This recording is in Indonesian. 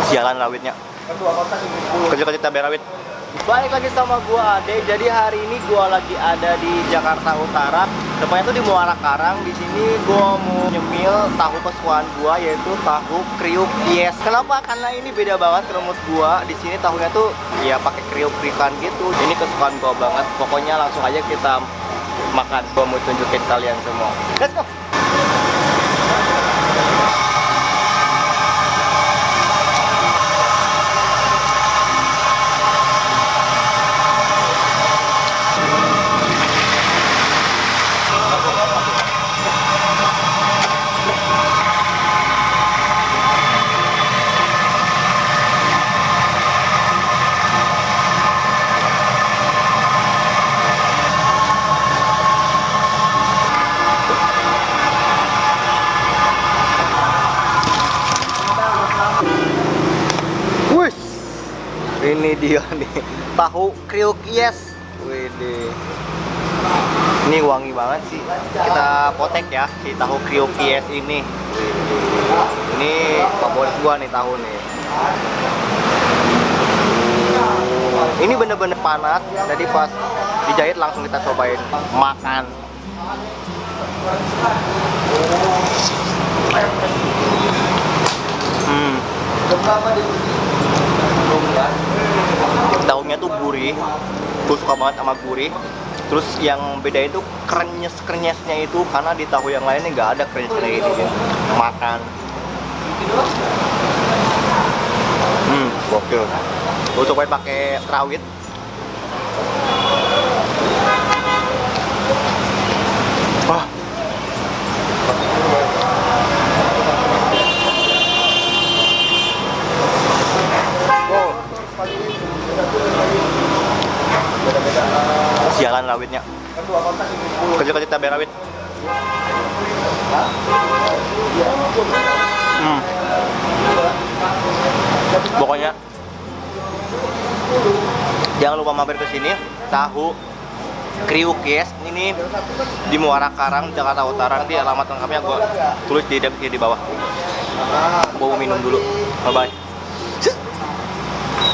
Sialan rawitnya. Kecil-kecil cabai rawit. Balik lagi sama gua Ade. Jadi hari ini gua lagi ada di Jakarta Utara. Tepatnya tuh di Muara Karang. Di sini gua mau nyemil tahu kesukaan gua, yaitu tahu kriuk yes. Kenapa? Karena ini beda banget menurut gua. Di sini tahunya tuh ya pakai kriuk-kriukan gitu. Ini kesukaan gua banget. Pokoknya langsung aja kita makan. Gua mau tunjukin kalian semua. Let's go. Ini dia nih, tahu kriuk yes. Widih. Ini wangi banget sih. Kita potek ya si tahu kriuk yes ini. Widih. Ini favorit gua nih tahu nih. Ini bener-bener panas. Jadi pas dijahit langsung kita cobain makan. Daunnya tuh gurih, gue suka banget sama gurih. Terus yang beda itu krenyesnya itu, karena di tahu yang lainnya nggak ada krenyes kayak gini. Makan, gokil. Gue cobain pakai rawit. Wah. Sialan rawitnya. Kecil-kecil cabai rawit. Pokoknya jangan lupa mampir ke sini. Tahu kriuk yes ini di Muara Karang, Jakarta Utara. Nanti alamat lengkapnya gue tulis di bawah. Gue mau minum dulu. Bye bye.